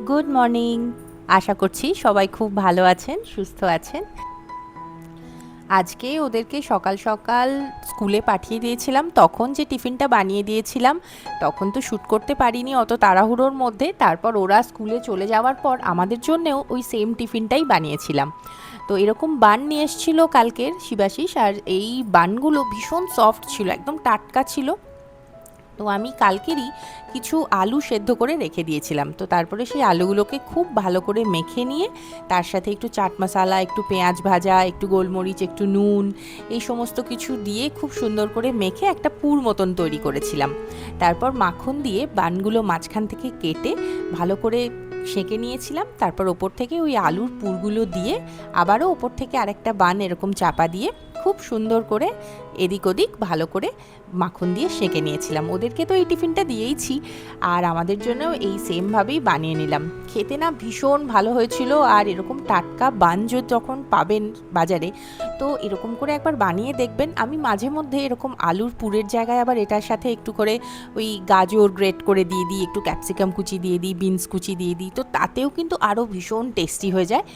Good morning. আশা করছি সবাই খুব ভালো আছেন, সুস্থ আছেন। আজকে ওদেরকে সকাল সকাল স্কুলে পাঠিয়ে দিয়েছিলাম, তখন যে টিফিনটা বানিয়ে দিয়েছিলাম তখন তো শ্যুট করতে পারিনি অত তাড়াহুড়োর মধ্যে। তারপর ওরা স্কুলে চলে যাওয়ার পর আমাদের জন্যেও ওই সেম টিফিনটাই বানিয়েছিলাম। তো এরকম বান নিয়ে এসেছিল কালকের শিবাশিস, আর এই বানগুলো ভীষণ সফট ছিল, একদম টাটকা ছিল। তো আমি কালকেরই কিছু আলু সেদ্ধ করে রেখে দিয়েছিলাম, তো তারপরে সেই আলুগুলোকে খুব ভালো করে মেখে নিয়ে তার সাথে একটু চাট মশলা, একটু পেঁয়াজ ভাজা, একটু গোলমরিচ, একটু নুন, এই সমস্ত কিছু দিয়ে খুব সুন্দর করে মেখে একটা পুর মতন তৈরি করেছিলাম। তারপর মাখন দিয়ে বানগুলো মাঝখান থেকে কেটে ভালো করে সেঁকে নিয়েছিলাম। তারপর ওপর থেকে ওই আলুর পুরগুলো দিয়ে আবারও ওপর থেকে আরেকটা বান এরকম চাপা দিয়ে খুব সুন্দর করে এদিক ওদিক ভালো করে মাখন দিয়ে সেঁকে নিয়েছিলাম। ওদেরকে তো এই টিফিনটা দিয়েইছি, আর আমাদের জন্যও এই সেমভাবেই বানিয়ে নিলাম। খেতে না ভীষণ ভালো হয়েছিল। আর এরকম টাটকা বান যখন পাবেন বাজারে, তো এরকম করে একবার বানিয়ে দেখবেন। আমি মাঝে মধ্যে এরকম আলুর পুরের জায়গায় আবার এটার সাথে একটু করে ওই গাজর গ্রেট করে দিয়ে দিই, একটু ক্যাপসিকাম কুচি দিয়ে দিই, বিনস কুচি দিয়ে দিই, তো তাতেও কিন্তু আরও ভীষণ টেস্টি হয়ে যায়।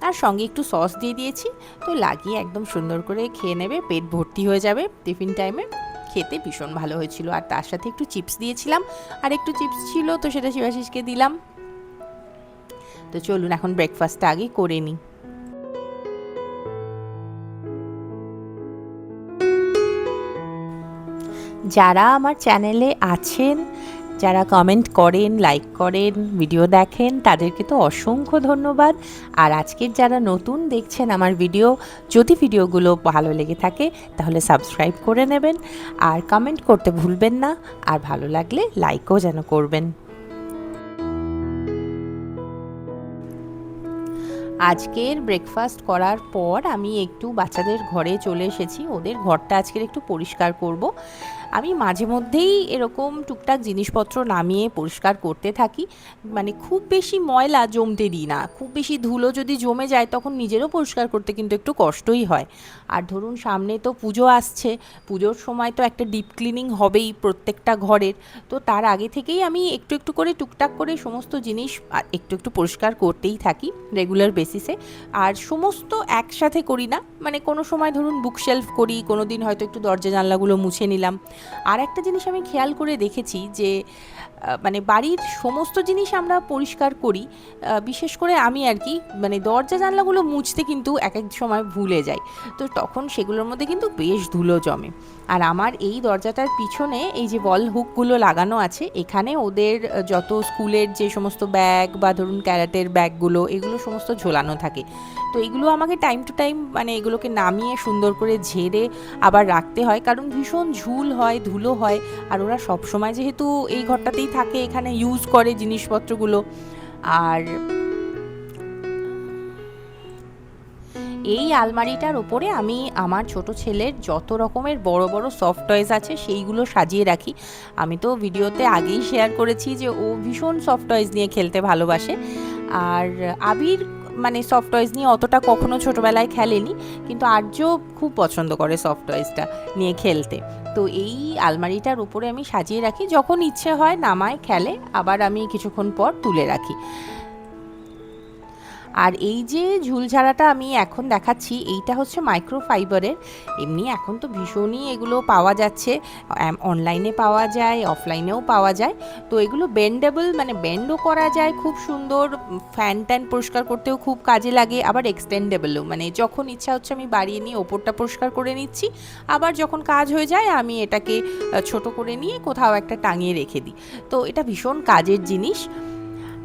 আর সঙ্গে একটু সস দিয়ে দিয়েছি, তো লাগিয়ে একদম সুন্দর করে খেয়ে নেবে, পেট ভর্তি হয়ে যাবে টিফিন টাইমে। খেতে ভীষণ ভালো হয়েছিল। আর তার সাথে একটু চিপস দিয়েছিলাম, আর একটু চিপস ছিল তো সেটা শিবাশিসকে দিলাম। তো চলুন এখন ব্রেকফাস্টটা আগে করে নিই। যারা আমার চ্যানেলে আছেন, যারা কমেন্ট করেন, লাইক করেন, ভিডিও দেখেন, তাদেরকে তো অসংখ্য ধন্যবাদ। আর আজকের যারা নতুন দেখছেন আমার ভিডিও, যদি ভিডিওগুলো ভালো লেগে থাকে তাহলে সাবস্ক্রাইব করে নেবেন, আর কমেন্ট করতে ভুলবেন না, আর ভালো লাগলে লাইকও যেন করবেন। আজকের ব্রেকফাস্ট করার পর আমি একটু বাচ্চাদের ঘরে চলে এসেছি। ওদের ঘরটা আজকের একটু পরিষ্কার করব। আমি মাঝে মধ্যেই এরকম টুকটাক জিনিসপত্র নামিয়ে পরিষ্কার করতে থাকি। মানে খুব বেশি ময়লা জমতে দিই না, খুব বেশি ধুলো যদি জমে যায় তখন নিজেরও পরিষ্কার করতে কিন্তু একটু কষ্টই হয়। আর ধরুন সামনে তো পুজো আসছে, পুজোর সময় তো একটা ডিপ ক্লিনিং হবেই প্রত্যেকটা ঘরের। তো তার আগে থেকেই আমি একটু একটু করে টুকটাক করে সমস্ত জিনিস একটু একটু পরিষ্কার করতেই থাকি রেগুলার বেসিসে। আর সমস্ত একসাথে করি না, মানে কোনো সময় ধরুন বুকশেলফ করি, কোনো দিন হয়তো একটু দরজা জানলাগুলো মুছে নিলাম। আর একটা জিনিস আমি খেয়াল করে দেখেছি যে মানে বাড়ির সমস্ত জিনিস আমরা পরিষ্কার করি, বিশেষ করে আমি আর কি, মানে দরজা জানলাগুলো মুছতে কিন্তু এক এক সময় ভুলে যাই, তো তখন সেগুলোর মধ্যে কিন্তু বেশ ধুলো জমে। আর আমার এই দরজাটার পিছনে এই যে ওয়াল হুকগুলো লাগানো আছে, এখানে ওদের যত স্কুলের যে সমস্ত ব্যাগ বা ধরুন ক্যারাটের ব্যাগগুলো, এগুলো সমস্ত ঝোলানো থাকে। তো এগুলো আমাকে টাইম টু টাইম মানে এগুলোকে নামিয়ে সুন্দর করে ঝেড়ে আবার রাখতে হয়, কারণ ভীষণ ঝুল হয়, ধুলো হয়। আর ওরা সব সময় যেহেতু এই ঘরটাতেই থাকে, এখানে ইউজ করে জিনিসপত্রগুলো। আর এই আলমারিটার ওপরে আমি আমার ছোট ছেলের যত রকমের বড় বড় সফট টয়েস আছে সেইগুলো সাজিয়ে রাখি। আমি তো ভিডিওতে আগেই শেয়ার করেছি যে ও ভীষণ সফট টয়েস নিয়ে খেলতে ভালোবাসে। আর আবির মানে সফট টয়েস নিয়ে অতটা কখনো ছোটোবেলায় খেলেনি, কিন্তু আর্য খুব পছন্দ করে সফট টয়েসটা নিয়ে খেলতে। তো এই আলমারিটার উপরে আমি সাজিয়ে রাখি, যখন ইচ্ছে হয় নামায় খেলে, আবার আমি কিছুক্ষণ পর তুলে রাখি। আর এই যে ঝুলঝাড়াটা আমি এখন দেখাচ্ছি, এইটা হচ্ছে মাইক্রোফাইবারের। এমনি এখন তো ভীষণই এগুলো পাওয়া যাচ্ছে, অনলাইনে পাওয়া যায়, অফলাইনেও পাওয়া যায়। তো এগুলো বেন্ডেবল, মানে বেন্ডও করা যায় খুব সুন্দর, ফ্যান ট্যান পরিষ্কার করতেও খুব কাজে লাগে। আবার এক্সটেন্ডেবলও, মানে যখন ইচ্ছা হচ্ছে আমি বাড়িয়ে নিয়ে ওপরটা পরিষ্কার করে নিচ্ছি, আবার যখন কাজ হয়ে যায় আমি এটাকে ছোট করে নিয়ে কোথাও একটা টাঙিয়ে রেখে দিই। তো এটা ভীষণ কাজের জিনিস।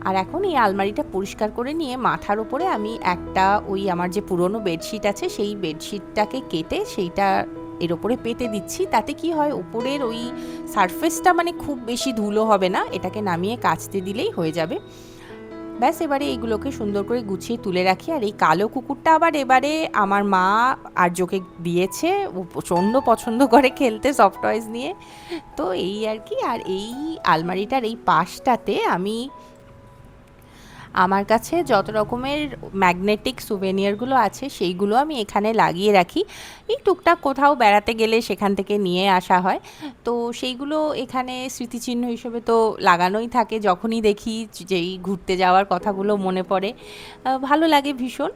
আর এখন এই আলমারিটা পরিষ্কার করে নিয়ে মাথার ওপরে আমি একটা ওই আমার যে পুরনো বেডশিট আছে সেই বেডশিটটাকে কেটে সেইটা এর ওপরে পেতে দিচ্ছি। তাতে কি হয়, ওপরের ওই সারফেসটা মানে খুব বেশি ধুলো হবে না, এটাকে নামিয়ে কাচতে দিলেই হয়ে যাবে। ব্যাস এবারে এইগুলোকে সুন্দর করে গুছিয়ে তুলে রাখি। আর এই কালো কুকুরটা আবার এবারে আমার মা আর্যকে দিয়েছে, ও প্রচণ্ড পছন্দ করে খেলতে সফট টয়েস নিয়ে। তো এই আর কি। আর এই আলমারিটার এই পাশটাতে আমি আমার কাছে যত রকমের ম্যাগনেটিক সুভেনিয়ারগুলো আছে সেইগুলো আমি এখানে লাগিয়ে রাখি। এই টুকটাক কোথাও বেড়াতে গেলে সেখান থেকে নিয়ে আসা হয়। তো সেইগুলো এখানে স্মৃতিচিহ্ন হিসেবে তো লাগানোই থাকে, যখনই দেখি যেই ঘুরতে যাওয়ার কথাগুলো মনে পড়ে ভালো লাগে ভীষণ।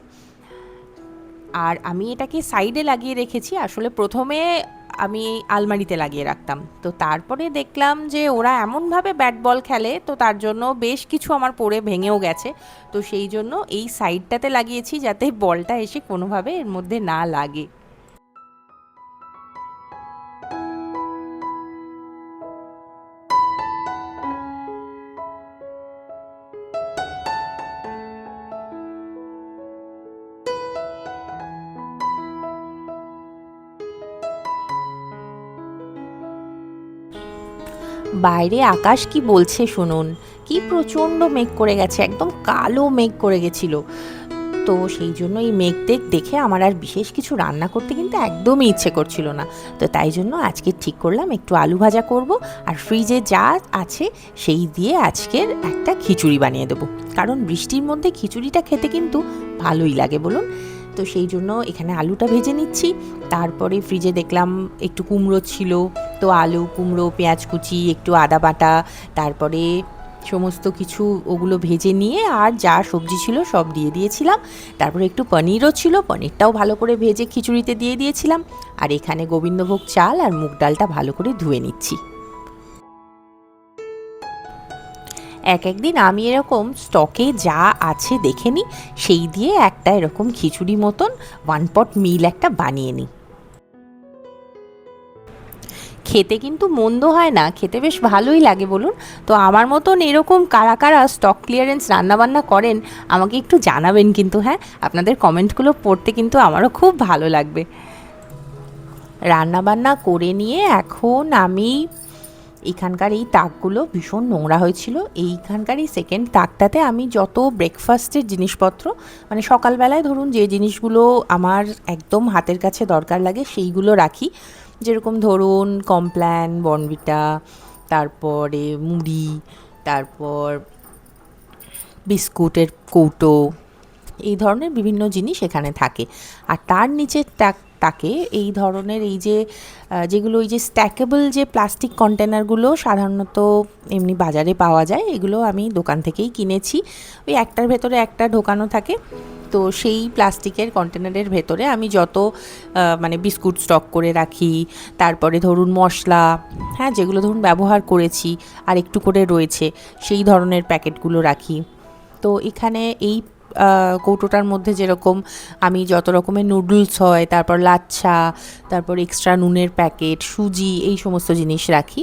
আর আমি এটাকে সাইডে লাগিয়ে রেখেছি, আসলে প্রথমে আমি আলমারিতে লাগিয়ে রাখতাম, তো তারপরে দেখলাম যে ওরা এমনভাবে ব্যাট বল খেলে, তো তার জন্য বেশ কিছু আমার পড়ে ভেঙেও গেছে। তো সেই জন্য এই সাইডটাতে লাগিয়েছি যাতে বলটা এসে কোনোভাবে এর মধ্যে না লাগে। বাইরে আকাশ কি বলছে শুনুন, কি প্রচণ্ড মেঘ করে গেছে, একদম কালো মেঘ করে গেছিল। তো সেই জন্য এই মেঘ দেখে আমার আর বিশেষ কিছু রান্না করতে কিন্তু একদমই ইচ্ছে করছিল না। তো তাই জন্য আজকে ঠিক করলাম একটু আলু ভাজা করব, আর ফ্রিজে যা আছে সেই দিয়ে আজকের একটা খিচুড়ি বানিয়ে দেবো, কারণ বৃষ্টির মধ্যে খিচুড়িটা খেতে কিন্তু ভালোই লাগে বলুন। তো সেই জন্য এখানে আলুটা ভেজে নিচ্ছি। তারপরে ফ্রিজে দেখলাম একটু কুমড়ো ছিল, তো আলু কুমড়ো পেঁয়াজ কুচি একটু আদা বাটা, তারপরে সমস্ত কিছু ওগুলো ভেজে নিয়ে আর যা সবজি ছিল সব দিয়ে দিয়েছিলাম। তারপরে একটু পনিরও ছিল, পনিরটাও ভালো করে ভেজে খিচুড়িতে দিয়ে দিয়েছিলাম। আর এখানে গোবিন্দভোগ চাল আর মুগ ডালটা ভালো করে ধুয়ে নিচ্ছি। এক একদিন আমি এরকম স্টকে যা আছে দেখে নিই, সেই দিয়ে একটা এরকম খিচুড়ি মতন ওয়ান পট মিল একটা বানিয়ে নিই। খেতে কিন্তু মন্দ হয় না, খেতে বেশ ভালোই লাগে বলুন। তো আমার মতন এরকম কারা কারা স্টক ক্লিয়ারেন্স রান্নাবান্না করেন আমাকে একটু জানাবেন কিন্তু, হ্যাঁ, আপনাদের কমেন্টগুলো পড়তে কিন্তু আমারও খুব ভালো লাগবে। রান্নাবান্না করে নিয়ে এখন আমি এখানকার এই তাকগুলো ভীষণ নোংরা হয়েছিল, এইখানকার এই সেকেন্ড তাকটাতে আমি যত ব্রেকফাস্টের জিনিসপত্র, মানে সকালবেলায় ধরুন যে জিনিসগুলো আমার একদম হাতের কাছে দরকার লাগে সেইগুলো রাখি, যেরকম ধরুন কমপ্ল্যান, বর্নভিটা, তারপরে মুড়ি, তারপর বিস্কুটের কৌটো, এই ধরনের বিভিন্ন জিনিস এখানে থাকে। আর তার নিচের তাকে এই ধরনের এই যে যেগুলো ওই যে স্ট্যাকেবল যে প্লাস্টিক কন্টেনারগুলো সাধারণত এমনি বাজারে পাওয়া যায়, এগুলো আমি দোকান থেকেই কিনেছি। ওই একটার ভেতরে একটা ঢোকানো থাকে, তো সেই প্লাস্টিকের কন্টেনারের ভেতরে আমি যত মানে বিস্কুট স্টক করে রাখি, তারপরে ধরুন মশলা, হ্যাঁ, যেগুলো ধরুন ব্যবহার করেছি আর একটু করে রয়েছে সেই ধরনের প্যাকেটগুলো রাখি। তো এখানে এই কৌটোটার মধ্যে যেরকম আমি যত রকমের নুডলস হয়, তারপর লাচ্ছা, তারপর এক্সট্রা নুনের প্যাকেট, সুজি, এই সমস্ত জিনিস রাখি।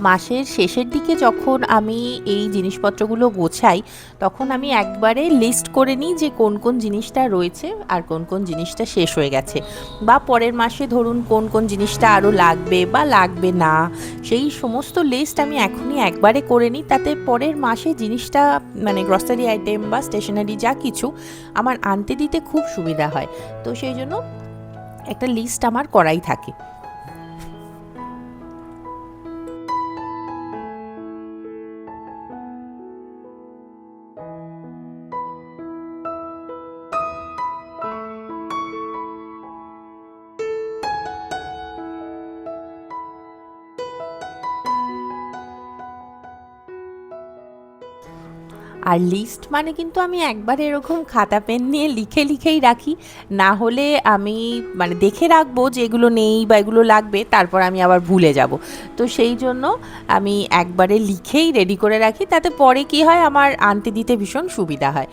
মাসের শেষের দিকে যখন আমি এই জিনিসপত্রগুলো গোছাই, তখন আমি একবারে লিস্ট করে নিই যে কোন কোন জিনিসটা রয়েছে আর কোন কোন জিনিসটা শেষ হয়ে গেছে, বা পরের মাসে ধরুন কোন কোন জিনিসটা আরও লাগবে বা লাগবে না, সেই সমস্ত লিস্ট আমি এখনই একবারে করে নিই। তাতে পরের মাসে জিনিসটা মানে গ্রসারি আইটেম বা স্টেশনারি যা কিছু আমার আনতে দিতে খুব সুবিধা হয়। তো সেই জন্য একটা লিস্ট আমার করাই থাকে। আর লিস্ট মানে কিন্তু আমি একবার এরকম খাতা পেন নিয়ে লিখে লিখেই রাখি, না হলে আমি মানে দেখে রাখবো যে এগুলো নেই বা এগুলো লাগবে, তারপর আমি আবার ভুলে যাব। তো সেই জন্য আমি একবারে লিখেই রেডি করে রাখি, তাতে পরে কি হয় আমার আনতে দিতে ভীষণ সুবিধা হয়।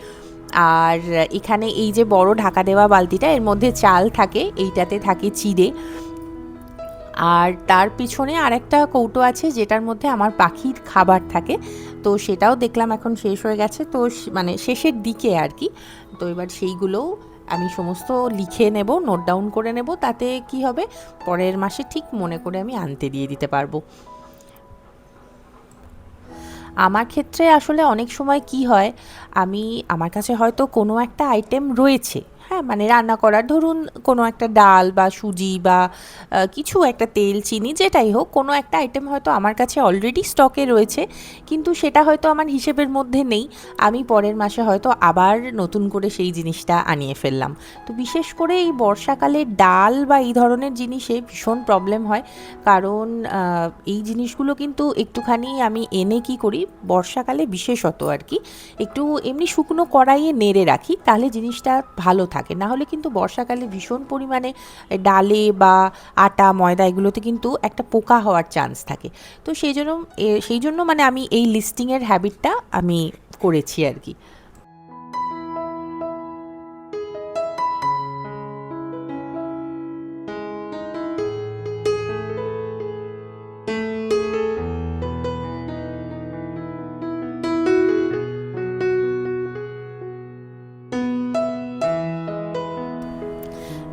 আর এখানে এই যে বড় ঢাকা দেওয়া বালতিটা, এর মধ্যে চাল থাকে, এইটাতে থাকে চিড়ে। আর তার পিছনে আরেকটা কৌটো আছে যেটার মধ্যে আমার পাখির খাবার থাকে, তো সেটাও দেখলাম এখন শেষ হয়ে গেছে, তো মানে শেষের দিকে আর কি। তো এবার সেইগুলোও আমি সমস্ত লিখে নেব, নোট ডাউন করে নেব, তাতে কি হবে পরের মাসে ঠিক মনে করে আমি আনতে দিয়ে দিতে পারবো। আমার ক্ষেত্রে আসলে অনেক সময় কি হয়, আমার কাছে হয়তো কোনো একটা আইটেম রয়েছে, হ্যাঁ, মানে রান্না করার, ধরুন কোনো একটা ডাল বা সুজি বা কিছু একটা তেল চিনি যেটাই হোক, কোনো একটা আইটেম হয়তো আমার কাছে অলরেডি স্টকে রয়েছে, কিন্তু সেটা হয়তো আমার হিসেবের মধ্যে নেই। আমি পরের মাসে হয়তো আবার নতুন করে সেই জিনিসটা আনিয়ে ফেললাম। তো বিশেষ করে এই বর্ষাকালে ডাল বা এই ধরনের জিনিসে ভীষণ প্রবলেম হয়, কারণ এই জিনিসগুলো কিন্তু একটুখানি আমি এনে কি করি, বর্ষাকালে বিশেষত আর কি, একটু এমনি শুকনো কড়াইয়ে নেড়ে রাখি, তাহলে জিনিসটা ভালো থাকে। না হলে কিন্তু বর্ষাকালে ভীষণ পরিমাণে ডালে বা আটা ময়দা এগুলোতে কিন্তু একটা পোকা হওয়ার চান্স থাকে। তো সেই জন্য মানে আমি এই লিস্টিংয়ের হ্যাবিটটা আমি করেছি আর কি।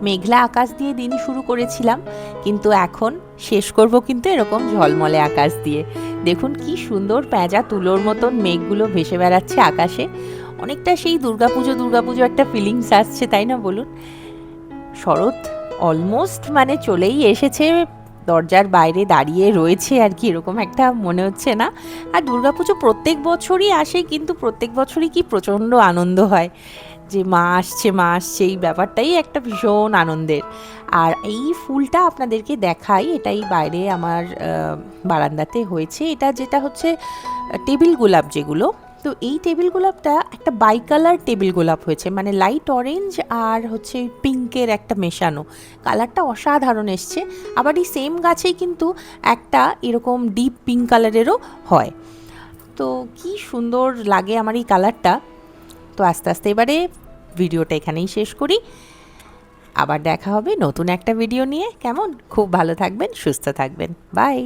মেঘলা আকাশ দিয়ে দিন শুরু করেছিলাম, কিন্তু এখন শেষ করব কিন্তু এরকম ঝলমলে আকাশ দিয়ে। দেখুন কি সুন্দর পেঁজা তুলোর মতন মেঘগুলো ভেসে বেড়াচ্ছে আকাশে। অনেকটা সেই দুর্গাপুজো একটা ফিলিংস আসছে, তাই না বলুন? শরৎ অলমোস্ট মানে চলেই এসেছে, দরজার বাইরে দাঁড়িয়ে রয়েছে আর কি, এরকম একটা মনে হচ্ছে না? আর দুর্গাপুজো প্রত্যেক বছরই আসে, কিন্তু প্রত্যেক বছরই কি প্রচণ্ড আনন্দ হয় যে মা আসছে, এই ব্যাপারটাই একটা ভীষণ আনন্দের। আর এই ফুলটা আপনাদেরকে দেখাই, এটাই বাইরে আমার বারান্দাতে হয়েছে। এটা যেটা হচ্ছে টেবিল গোলাপ যেগুলো, তো এই টেবিল গোলাপটা একটা বাইকালার টেবিল গোলাপ হয়েছে, মানে লাইট অরেঞ্জ আর হচ্ছে পিঙ্কের একটা মেশানো, কালারটা অসাধারণ এসছে। আবার এই সেম গাছেই কিন্তু একটা এরকম ডিপ পিঙ্ক কালারেরও হয়। তো কি সুন্দর লাগে আমার এই কালারটা। তো আস্তে আস্তে এবারে ভিডিওটা এখানেই শেষ করি, আবার দেখা হবে নতুন একটা ভিডিও নিয়ে। কেমন? খুব ভালো থাকবেন, সুস্থ থাকবেন, বাই।